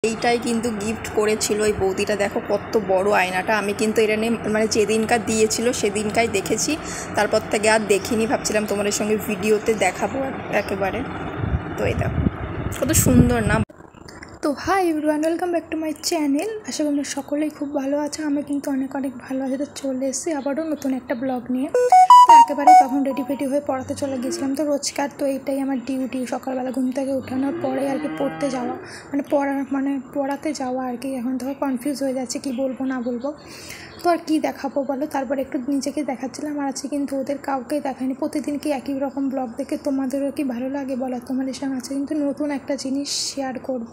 এইটাই কিন্তু গিফট করেছিল ওই বৌদিটা। দেখো কত বড় আয়নাটা। আমি কিন্তু এটা নিয়ে মানে যেদিনকার দিয়েছিল সেদিনকাই দেখেছি, তারপর থেকে আর দেখিনি। ভাবছিলাম তোমাদের সঙ্গে ভিডিওতে দেখাবো একেবারে। তো এই দেখো কত সুন্দর না। তো hi everyone, welcome back to my channel. আশা করি সকলেই খুব ভালো আছে। আমি কিন্তু অনেক ভালো আছে। তো চলে এসেছি আবারও নতুন একটা ব্লগ নিয়ে। তো একেবারে তখন রেডি হয়ে পড়াতে চলে গেছিলাম। তো রোজকার তো এইটাই আমার ডিউটি, সকালবেলা ঘুম থেকে ওঠানোর পরে আর কি পড়তে যাওয়া, পড়াতে যাওয়া আর কি। এখন ধরো কনফিউজ হয়ে যাচ্ছে কি বলবো না বলবো। তো আর কী দেখাবো বলো, তারপর একটু নিজেকে দেখাচ্ছিলাম। আর আজকে কিন্তু ওদের কাউকেই দেখায়নি। প্রতিদিন কি একই রকম ব্লগ দেখে তোমাদেরও কি ভালো লাগে বলো? তোমাদের সঙ্গে আছে কিন্তু নতুন একটা জিনিস শেয়ার করব।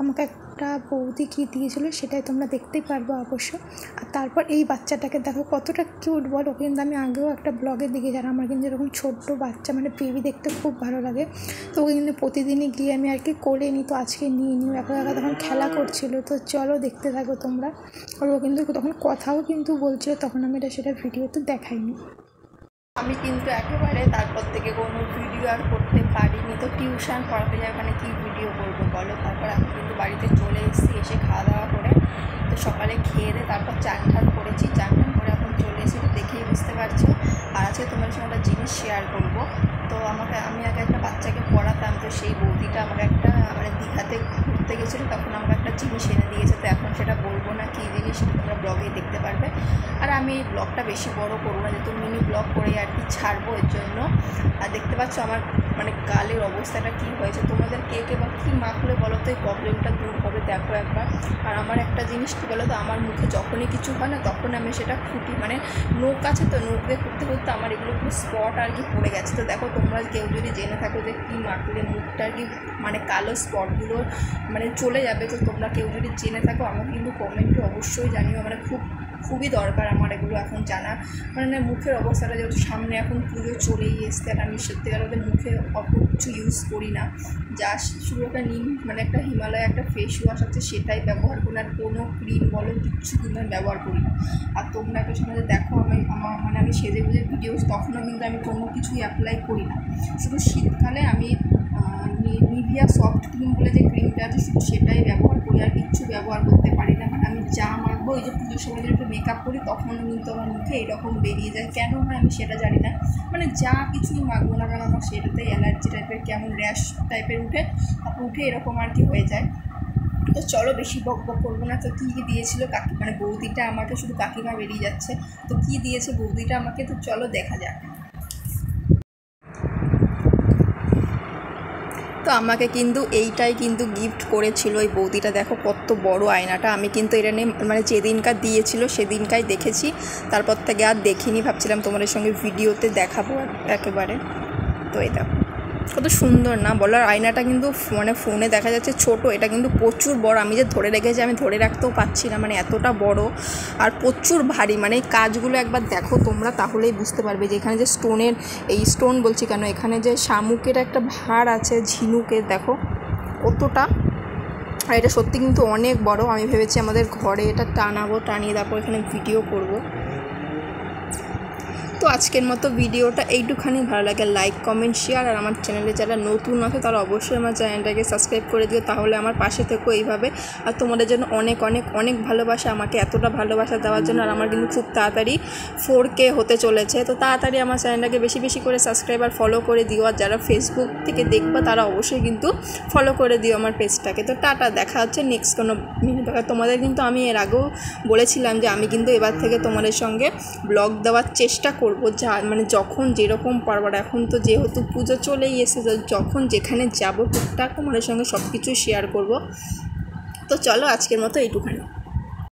আমাকে একটা বৌদি কী দিয়েছিলো সেটাই তোমরা দেখতেই পারবো অবশ্য। আর তারপর এই বাচ্চাটাকে দেখো কতটা কিউট বলো। কিন্তু আমি আগেও একটা ব্লগে দেখেছি, আর আমার কিন্তু এরকম ছোট্ট বাচ্চা মানে বেবি দেখতে খুব ভালো লাগে। তো ওকে কিন্তু প্রতিদিনই গিয়ে আমি আর কি কোলে নিই। তো আজকে নিয়ে একা তখন খেলা করছিলো। তো চলো দেখতে থাকো তোমরা। আর ও কিন্তু তখন কথাও কিন্তু বলছিল, তখন আমি সেটা ভিডিওতে দেখাইনি। আমি কিন্তু একেবারে তারপর থেকে কোনো ভিডিও আর করতে পারিনি। তো টিউশন পড়াতে যাই, ওখানে কী ভিডিও করবো বলো। তারপর আমি কিন্তু বাড়িতে চলে এসেছি, এসে খাওয়া দাওয়া করে তো সকালে খেয়ে দিয়ে তারপর চান করেছি। চান করে এখন চলে এসেছি, তো দেখেই বুঝতে পারছো। আর আজকে তোমার সঙ্গে একটা জিনিস শেয়ার করবো। তো আমি আগে একটা বাচ্চাকে পড়াতাম, তো সেই বৌদিটা আমাকে একটা মানে দীঘাতে ঘুরতে গেছিলো, তখন আমাকে একটা জিনিস এনে দিয়েছে। তো এখন সেটা বলবো না কী জিনিস, সেটা তোমরা ব্লগেই দেখতে পারবে। আর আমি এই ব্লগটা বেশি বড় করবো না, যেহেতু মিনি ব্লগ করে আর কি ছাড়বো এর জন্য। আর দেখতে পাচ্ছ আমার মানে গালের অবস্থাটা কী হয়েছে। তোমাদের কে বা কী মাখলে বলো তো এই প্রবলেমটা দূর হবে, দেখো একবার। আর আমার একটা জিনিস কী বলো তো, আমার মুখে যখনই কিছু হয় না তখন আমি সেটা ফুটি, মানে নোখ আছে তো, নোখ দিয়ে করতে আমার এগুলো পুরো স্পট আর কি পড়ে গেছে। তো দেখো তোমরা কেউ যদি জেনে থাকো যে কী মাখলে মুখটা আর কি মানে কালো স্পটগুলো মানে চলে যাবে, তো তোমরা কেউ যদি জেনে থাকো আমাকে কিন্তু কমেন্টে অবশ্যই জানিও। মানে খুবই দরকার আমার এগুলো এখন জানা। মানে মুখের অবস্থাটা যেহেতু সামনে এখন পুজো চলেই এসছে, আর আমি সত্যিকার ওদের মুখে অত কিছু ইউজ করি না। জাস্ট শুধু একটা মানে একটা হিমালয় একটা ফেস ওয়াশ আছে সেটাই ব্যবহার করি, আর কোনো ক্রিম বলো কিচ্ছু কিন্তু আমি ব্যবহার করি না। আর তোমরা একটা সময় দেখো আমি সেজে গুজে ভিডিও, তখনও কিন্তু আমি কোনো কিছুই অ্যাপ্লাই করি না। শুধু শীতকালে আমি নিভিয়া সফট ক্রিম বলে যে ক্রিমটা আছে শুধু সেটাই ব্যবহার করি, আর কিচ্ছু ব্যবহার করতে পারি না। মানে আমি যা মাখবো, এই যে পুজোর সময় যদি একটু মেকআপ করি তখন কিন্তু আমার মুখে এরকম বেরিয়ে যায়। কেন হয় আমি সেটা জানি না। মানে যা কিছুই মাখবো না কেন আমার সেটাতেই অ্যালার্জি টাইপের কেমন র্যাশ টাইপের উঠে এরকম আর কি হয়ে যায়। তো চলো বেশি বক করবো না। তো কী দিয়েছিল মানে বৌদিটা আমাকে, শুধু কাকিমা বেরিয়ে যাচ্ছে। তো কী দিয়েছে বৌদিটা আমাকে, তো চলো দেখা যাক। তো আমাকে কিন্তু এইটাই কিন্তু গিফট করেছিল ওই বৌদিটা। দেখো কত বড় আয়নাটা। আমি কিন্তু এটা নিয়ে মানে যেদিনকার দিয়েছিল সেদিনকাই দেখেছি, তারপর থেকে আর দেখিনি। ভাবছিলাম তোমাদের সঙ্গে ভিডিওতে দেখাবো একেবারে। তো এই দেখো কত সুন্দর না বলো। আর আয়নাটা কিন্তু মানে ফোনে দেখা যাচ্ছে ছোট, এটা কিন্তু প্রচুর বড়। আমি যে ধরে রেখেছি আমি ধরে রাখতেও পারছি না, মানে এতটা বড় আর প্রচুর ভারী। মানে এই কাজগুলো একবার দেখো তোমরা, তাহলেই বুঝতে পারবে যে এখানে যে স্টোনের, এই স্টোন বলছি কেন, এখানে যে শামুকের একটা ভার আছে, ঝিনুকের, দেখো কতটা। আর এটা সত্যি কিন্তু অনেক বড়। আমি ভেবেছি আমাদের ঘরে এটা টানিয়ে তারপর এখানে ভিডিও করব। তো আজকের মতো ভিডিওটা এইটুখানি। ভালো লাগে লাইক কমেন্ট শেয়ার, আর আমার চ্যানেলে যারা নতুন আছে তারা অবশ্যই আমার চ্যানেলটাকে সাবস্ক্রাইব করে দিও, তাহলে আমার পাশে থেকো এইভাবে। আর তোমাদের জন্য অনেক অনেক অনেক ভালোবাসা, আমাকে এতটা ভালোবাসা দেওয়ার জন্য। আর আমার কিন্তু খুব তাড়াতাড়ি 4K হতে চলেছে, তো তাড়াতাড়ি আমার চ্যানেলটাকে বেশি করে সাবস্ক্রাইব আর ফলো করে দিও। আর যারা ফেসবুক থেকে দেখবা তারা অবশ্যই কিন্তু ফলো করে দিও আমার পেজটাকে। তো টাটা, দেখা হচ্ছে নেক্সট কোনো মিনিট। তোমাদের কিন্তু আমি এর আগেও বলেছিলাম যে আমি কিন্তু এবার থেকে তোমাদের সঙ্গে ব্লগ দেওয়ার চেষ্টা করবো, যা মানে যখন যেরকম পারবার। এখন তো যেহেতু পুজো চলেই এসেছে, যখন যেখানে যাবো টুকটাক তোমাদের সঙ্গে সব কিছু শেয়ার করব। তো চলো আজকের মতো এইটুখানি।